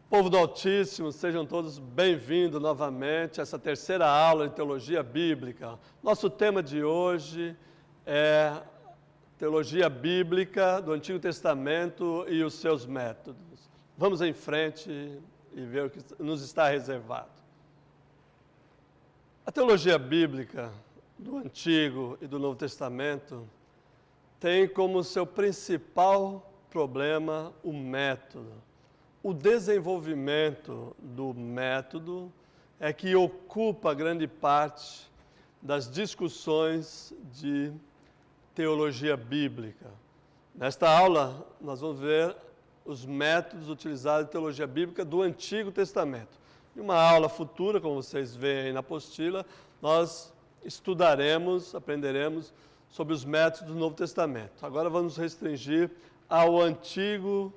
Povo do Altíssimo, sejam todos bem-vindos novamente a essa terceira aula de Teologia Bíblica. Nosso tema de hoje é Teologia Bíblica do Antigo Testamento e os seus métodos. Vamos em frente e ver o que nos está reservado. A Teologia Bíblica do Antigo e do Novo Testamento tem como seu principal problema o método. O desenvolvimento do método é que ocupa grande parte das discussões de teologia bíblica. Nesta aula, nós vamos ver os métodos utilizados em teologia bíblica do Antigo Testamento. Em uma aula futura, como vocês veem aí na apostila, nós estudaremos, aprenderemos sobre os métodos do Novo Testamento. Agora vamos restringir ao Antigo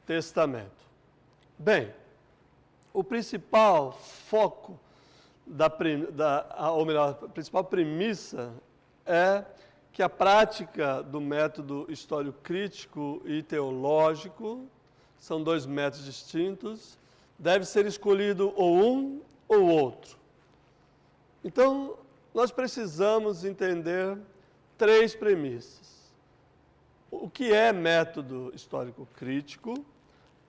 Testamento. Bem, o principal foco, ou melhor, a principal premissa é que a prática do método histórico-crítico e teológico, são dois métodos distintos, deve ser escolhido ou um ou outro. Então, nós precisamos entender três premissas. O que é método histórico-crítico?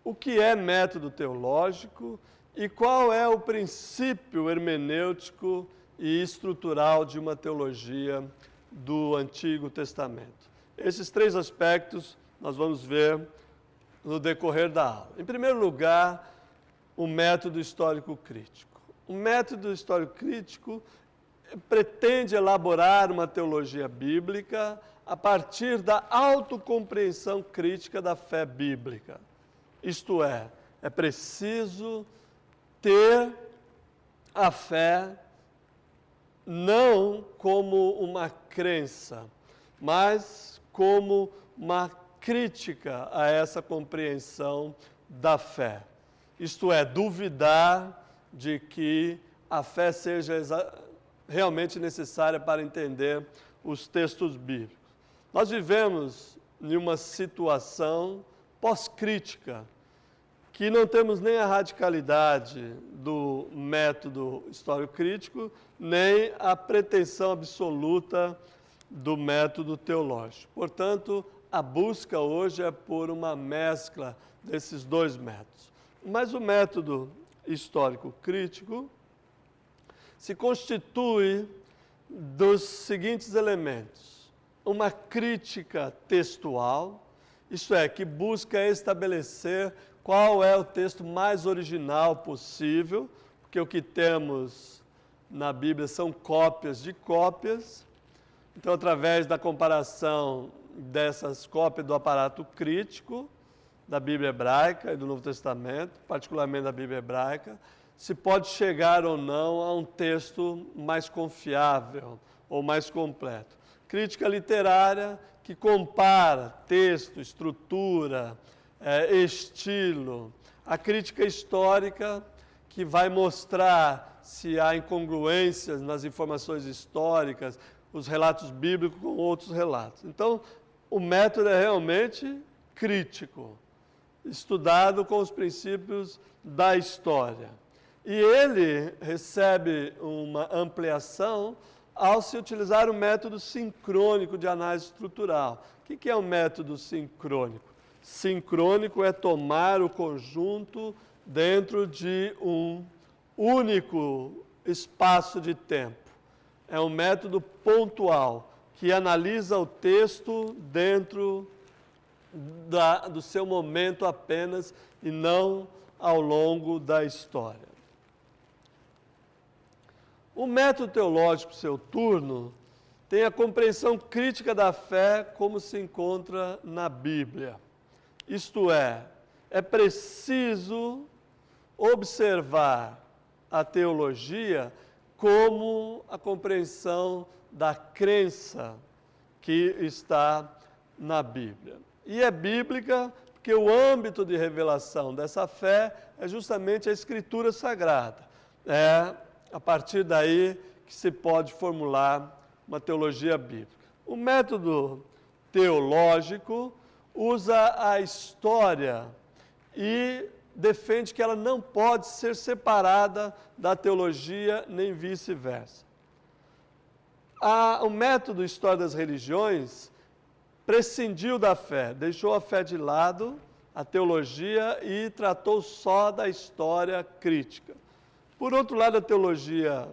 O que é método teológico e qual é o princípio hermenêutico e estrutural de uma teologia do Antigo Testamento. Esses três aspectos nós vamos ver no decorrer da aula. Em primeiro lugar, o método histórico-crítico. O método histórico-crítico pretende elaborar uma teologia bíblica a partir da autocompreensão crítica da fé bíblica. Isto é preciso ter a fé não como uma crença, mas como uma crítica a essa compreensão da fé. Isto é, duvidar de que a fé seja realmente necessária para entender os textos bíblicos. Nós vivemos em uma situação pós-crítica, que não temos nem a radicalidade do método histórico-crítico, nem a pretensão absoluta do método teológico. Portanto, a busca hoje é por uma mescla desses dois métodos. Mas o método histórico-crítico se constitui dos seguintes elementos: uma crítica textual, isto é, que busca estabelecer qual é o texto mais original possível, porque o que temos na Bíblia são cópias de cópias. Então, através da comparação dessas cópias do aparato crítico da Bíblia hebraica e do Novo Testamento, particularmente da Bíblia hebraica, se pode chegar ou não a um texto mais confiável ou mais completo. Crítica literária que compara texto, estrutura, estilo. A crítica histórica que vai mostrar se há incongruências nas informações históricas, os relatos bíblicos com outros relatos. Então, o método é realmente crítico, estudado com os princípios da história. E ele recebe uma ampliação ao se utilizar o método sincrônico de análise estrutural. O que é o método sincrônico? Sincrônico é tomar o conjunto dentro de um único espaço de tempo. É um método pontual, que analisa o texto dentro do seu momento apenas e não ao longo da história. O método teológico, por seu turno, tem a compreensão crítica da fé como se encontra na Bíblia. Isto é preciso observar a teologia como a compreensão da crença que está na Bíblia. E é bíblica porque o âmbito de revelação dessa fé é justamente a Escritura Sagrada. É a partir daí que se pode formular uma teologia bíblica. O método teológico usa a história e defende que ela não pode ser separada da teologia, nem vice-versa. O método História das Religiões prescindiu da fé, deixou a fé de lado, a teologia, e tratou só da história crítica. Por outro lado, a teologia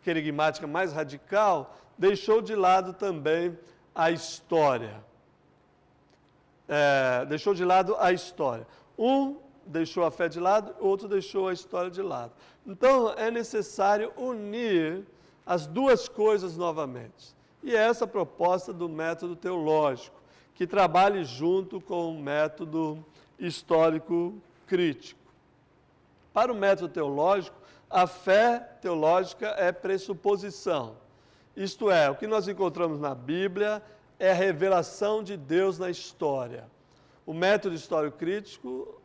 querigmática mais radical deixou de lado também a história. Deixou de lado a história. Um deixou a fé de lado, outro deixou a história de lado. Então, é necessário unir as duas coisas novamente. E é essa a proposta do método teológico, que trabalhe junto com o método histórico crítico. Para o método teológico, a fé teológica é pressuposição. Isto é, o que nós encontramos na Bíblia é a revelação de Deus na história. O método histórico crítico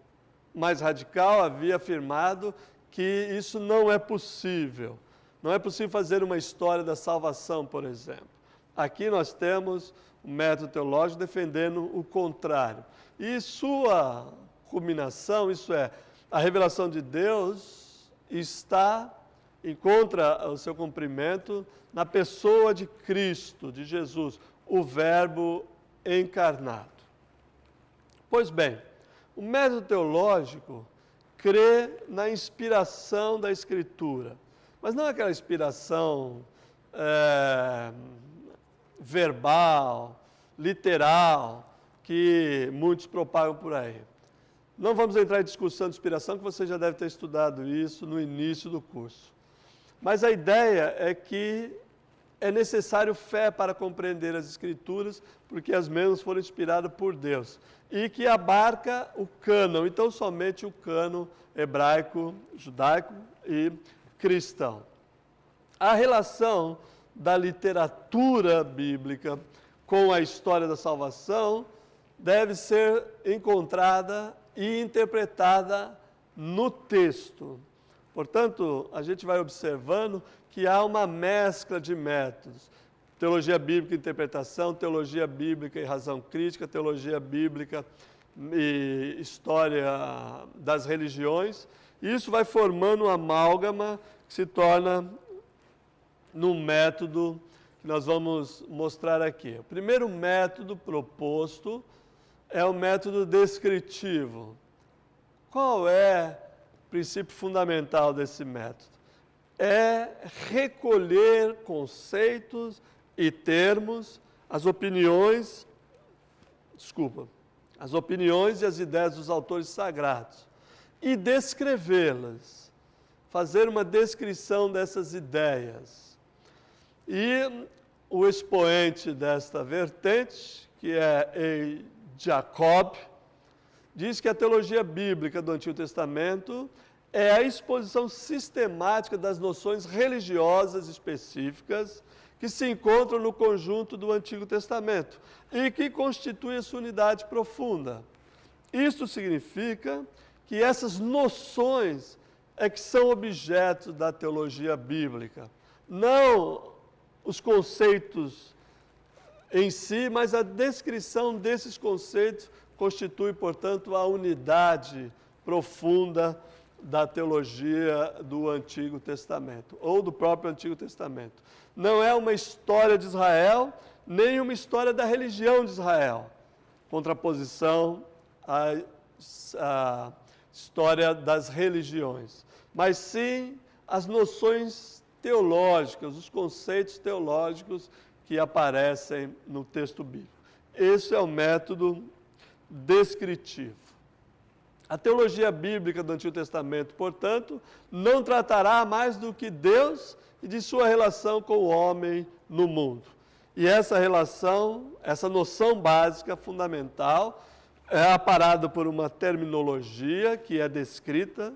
mais radical havia afirmado que isso não é possível. Não é possível fazer uma história da salvação, por exemplo. Aqui nós temos o método teológico defendendo o contrário. E sua culminação, isso é, a revelação de Deus encontra o seu cumprimento na pessoa de Cristo, de Jesus, o Verbo encarnado. Pois bem, o método teológico crê na inspiração da Escritura, mas não aquela inspiração verbal, literal, que muitos propagam por aí. Não vamos entrar em discussão de inspiração, que você já deve ter estudado isso no início do curso. Mas a ideia é que é necessário fé para compreender as Escrituras, porque as mesmas foram inspiradas por Deus. E que abarca o cânon, então somente o cânon hebraico, judaico e cristão. A relação da literatura bíblica com a história da salvação deve ser encontrada e interpretada no texto. Portanto, a gente vai observando que há uma mescla de métodos. Teologia bíblica e interpretação, teologia bíblica e razão crítica, teologia bíblica e história das religiões. Isso vai formando uma amálgama que se torna num método que nós vamos mostrar aqui. O primeiro método proposto é o método descritivo. Qual é o princípio fundamental desse método? É recolher conceitos e termos, as opiniões e as ideias dos autores sagrados e descrevê-las, fazer uma descrição dessas ideias. E o expoente desta vertente, que é E. Jacob, diz que a teologia bíblica do Antigo Testamento é a exposição sistemática das noções religiosas específicas que se encontram no conjunto do Antigo Testamento e que constitui a sua unidade profunda. Isso significa que essas noções é que são objeto da teologia bíblica, não os conceitos em si, mas a descrição desses conceitos constitui, portanto, a unidade profunda da teologia do Antigo Testamento, ou do próprio Antigo Testamento. Não é uma história de Israel, nem uma história da religião de Israel, contraposição à história das religiões, mas sim as noções teológicas, os conceitos teológicos que aparecem no texto bíblico. Esse é o método descritivo. A teologia bíblica do Antigo Testamento, portanto, não tratará mais do que Deus e de sua relação com o homem no mundo. E essa relação, essa noção básica, fundamental, é aparada por uma terminologia que é descrita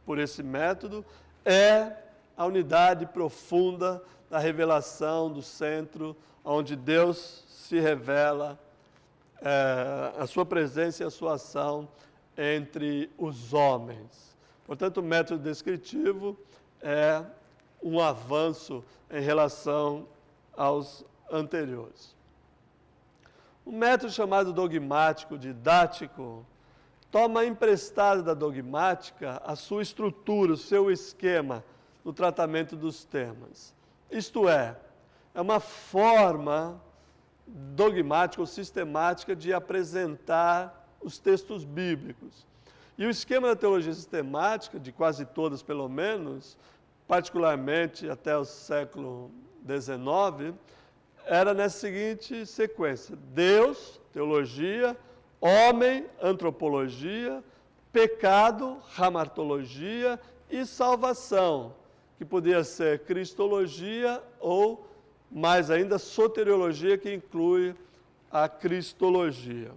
por esse método, é a unidade profunda da revelação do centro, onde Deus se revela, a sua presença e a sua ação entre os homens. Portanto, o método descritivo é um avanço em relação aos anteriores. O método chamado dogmático, didático, toma emprestado da dogmática a sua estrutura, o seu esquema no tratamento dos temas. Isto é uma forma dogmática ou sistemática de apresentar os textos bíblicos. E o esquema da teologia sistemática, de quase todas pelo menos, particularmente até o século XIX, era nessa seguinte sequência: Deus, teologia; homem, antropologia; pecado, ramartologia; e salvação, que podia ser cristologia ou, mais ainda, soteriologia, que inclui a cristologia.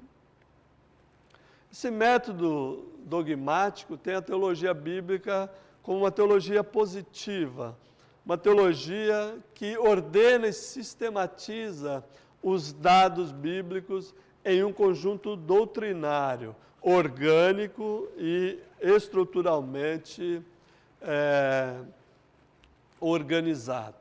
Esse método dogmático tem a teologia bíblica como uma teologia positiva, uma teologia que ordena e sistematiza os dados bíblicos em um conjunto doutrinário, orgânico e estruturalmente organizado.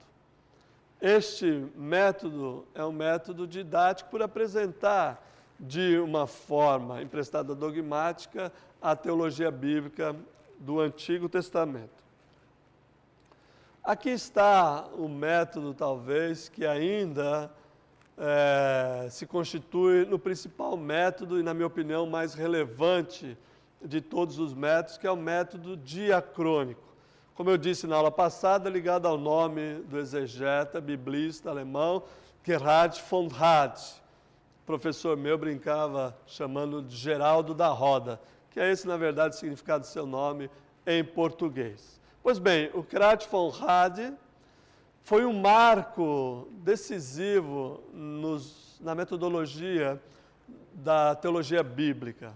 Este método é um método didático por apresentar de uma forma emprestada dogmática a teologia bíblica do Antigo Testamento. Aqui está o método, talvez, que ainda se constitui no principal método e, na minha opinião, mais relevante de todos os métodos, que é o método diacrônico. Como eu disse na aula passada, ligado ao nome do exegeta, biblista alemão, Gerhard von Rad. O professor meu brincava chamando de Geraldo da Roda, que é esse, na verdade, o significado do seu nome em português. Pois bem, o Gerhard von Rad foi um marco decisivo na metodologia da teologia bíblica.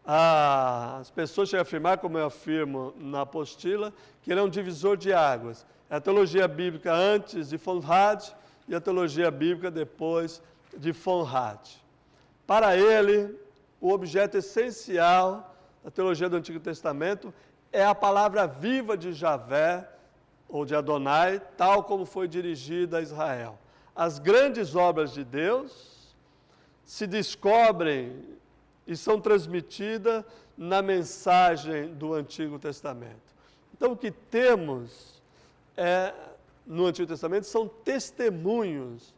As pessoas chegam a afirmar, como eu afirmo na apostila, que ele é um divisor de águas. É a teologia bíblica antes de von Rad e a teologia bíblica depois de von Rad. Para ele, o objeto essencial da teologia do Antigo Testamento é a palavra viva de Javé, ou de Adonai, tal como foi dirigida a Israel. As grandes obras de Deus se descobrem e são transmitidas na mensagem do Antigo Testamento. Então, o que temos no Antigo Testamento são testemunhos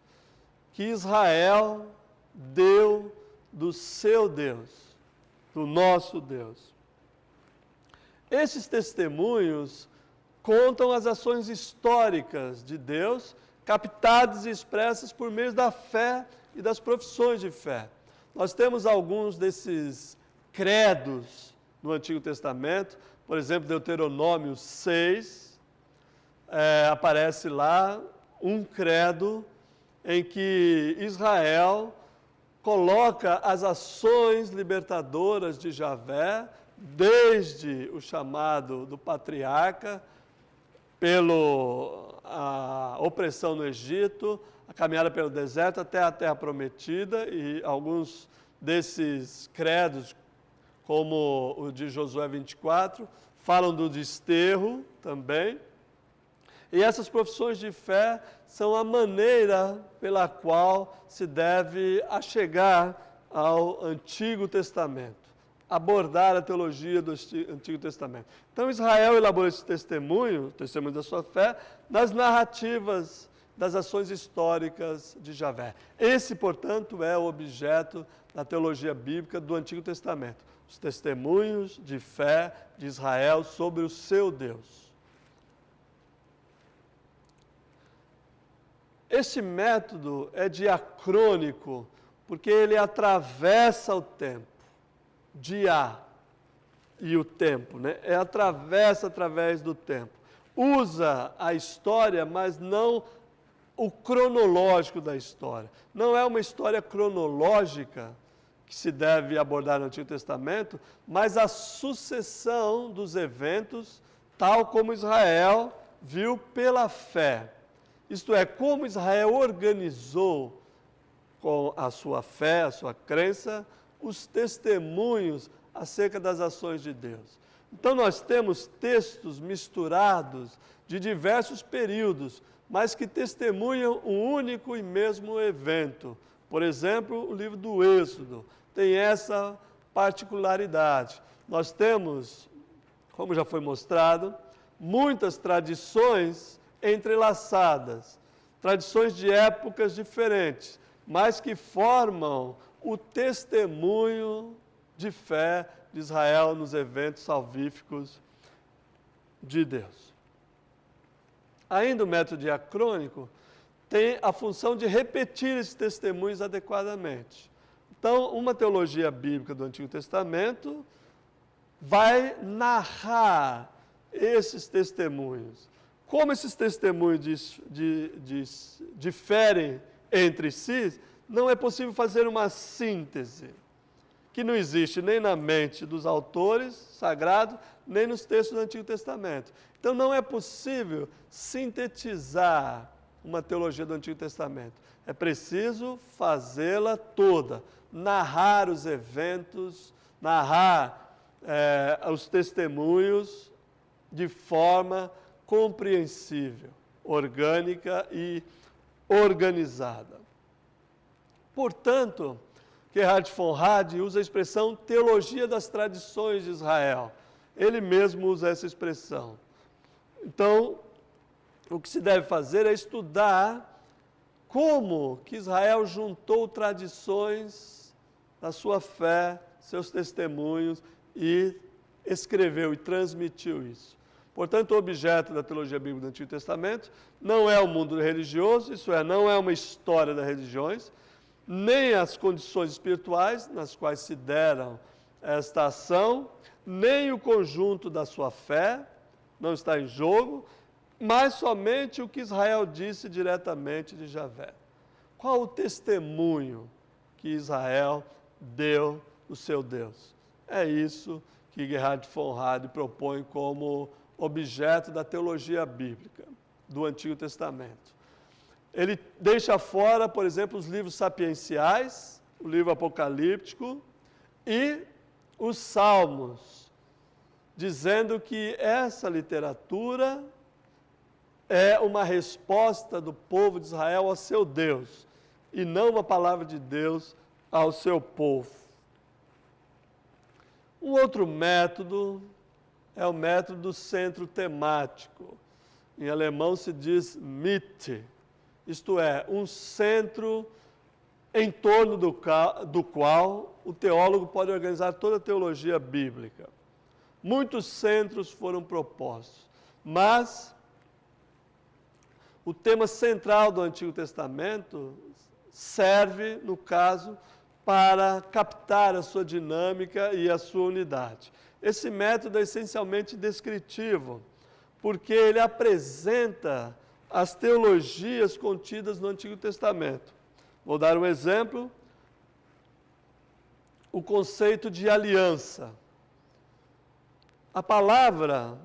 que Israel deu do seu Deus, do nosso Deus. Esses testemunhos contam as ações históricas de Deus, captadas e expressas por meio da fé e das profissões de fé. Nós temos alguns desses credos no Antigo Testamento, por exemplo, Deuteronômio 6, aparece lá um credo em que Israel coloca as ações libertadoras de Javé, desde o chamado do patriarca, pela opressão no Egito, a caminhada pelo deserto até a terra prometida, e alguns desses credos, como o de Josué 24, falam do desterro também. E essas profissões de fé são a maneira pela qual se deve achegar ao Antigo Testamento, abordar a teologia do Antigo Testamento. Então, Israel elaborou esse testemunho da sua fé, nas narrativas das ações históricas de Javé. Esse, portanto, é o objeto da teologia bíblica do Antigo Testamento. Os testemunhos de fé de Israel sobre o seu Deus. Esse método é diacrônico, porque ele atravessa o tempo. Dia e o tempo, né? Atravessa através do tempo. Usa a história, mas não o cronológico da história. Não é uma história cronológica que se deve abordar no Antigo Testamento, mas a sucessão dos eventos, tal como Israel viu pela fé. Isto é, como Israel organizou com a sua fé, a sua crença, os testemunhos acerca das ações de Deus. Então nós temos textos misturados de diversos períodos, mas que testemunham um único e mesmo evento. Por exemplo, o livro do Êxodo tem essa particularidade. Nós temos, como já foi mostrado, muitas tradições entrelaçadas, tradições de épocas diferentes, mas que formam o testemunho de fé de Israel nos eventos salvíficos de Deus. Ainda o método diacrônico tem a função de repetir esses testemunhos adequadamente. Então, uma teologia bíblica do Antigo Testamento vai narrar esses testemunhos. Como esses testemunhos diferem entre si, não é possível fazer uma síntese, que não existe nem na mente dos autores sagrados, nem nos textos do Antigo Testamento. Então, não é possível sintetizar uma teologia do Antigo Testamento. É preciso fazê-la toda, narrar os eventos, narrar os testemunhos de forma compreensível, orgânica e organizada. Portanto, Gerhard von Rad usa a expressão teologia das tradições de Israel. Ele mesmo usa essa expressão. Então, o que se deve fazer é estudar como que Israel juntou tradições da sua fé, seus testemunhos, e escreveu e transmitiu isso. Portanto, o objeto da teologia bíblica do Antigo Testamento não é o mundo religioso, isso é, não é uma história das religiões, nem as condições espirituais nas quais se deram esta ação, nem o conjunto da sua fé, não está em jogo, mas somente o que Israel disse diretamente de Javé. Qual o testemunho que Israel deu do seu Deus? É isso que Gerhard von Rad propõe como objeto da teologia bíblica do Antigo Testamento. Ele deixa fora, por exemplo, os livros sapienciais, o livro apocalíptico e os salmos, dizendo que essa literatura é uma resposta do povo de Israel ao seu Deus, e não uma palavra de Deus ao seu povo. Um outro método é o método do centro temático. Em alemão se diz Mitte, isto é, um centro em torno do qual o teólogo pode organizar toda a teologia bíblica. Muitos centros foram propostos, mas o tema central do Antigo Testamento serve, no caso, para captar a sua dinâmica e a sua unidade. Esse método é essencialmente descritivo, porque ele apresenta as teologias contidas no Antigo Testamento. Vou dar um exemplo: o conceito de aliança. A palavra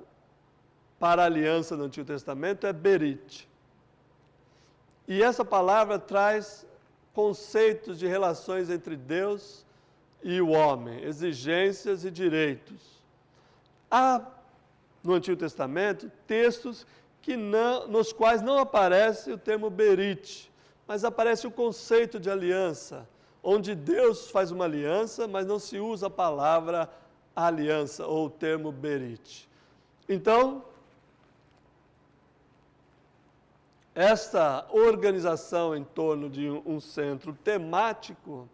para aliança no Antigo Testamento é berit. E essa palavra traz conceitos de relações entre Deus e o homem, exigências e direitos. Há, no Antigo Testamento, textos nos quais não aparece o termo berit, mas aparece o conceito de aliança, onde Deus faz uma aliança, mas não se usa a palavra aliança ou o termo berit. Então, esta organização em torno de um centro temático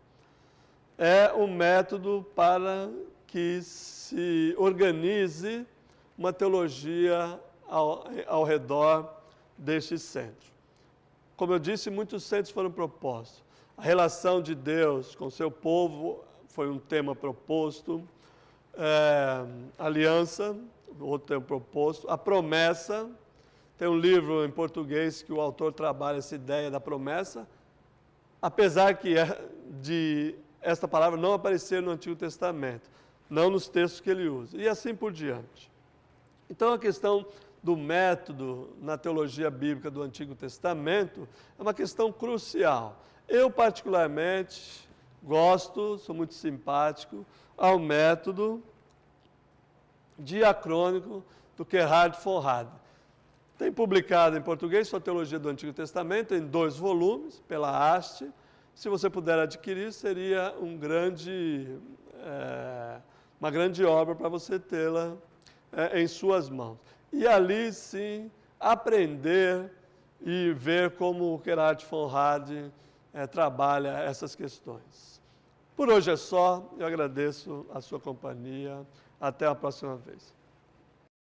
é um método para que se organize uma teologia ao redor deste centro. Como eu disse, muitos centros foram propostos. A relação de Deus com o seu povo foi um tema proposto, aliança, outro tema proposto, a promessa. Tem um livro em português que o autor trabalha essa ideia da promessa, apesar de esta palavra não aparecer no Antigo Testamento, não nos textos que ele usa, e assim por diante. Então, a questão do método na teologia bíblica do Antigo Testamento é uma questão crucial. Eu, particularmente, sou muito simpático ao método diacrônico do Gerhard von Rad. Tem publicado em português sua teologia do Antigo Testamento em 2 volumes, pela Haste. Se você puder adquirir, seria um grande uma grande obra para você tê-la em suas mãos. E ali, sim, aprender e ver como o Gerhard von Rad trabalha essas questões. Por hoje é só, eu agradeço a sua companhia. Até a próxima vez.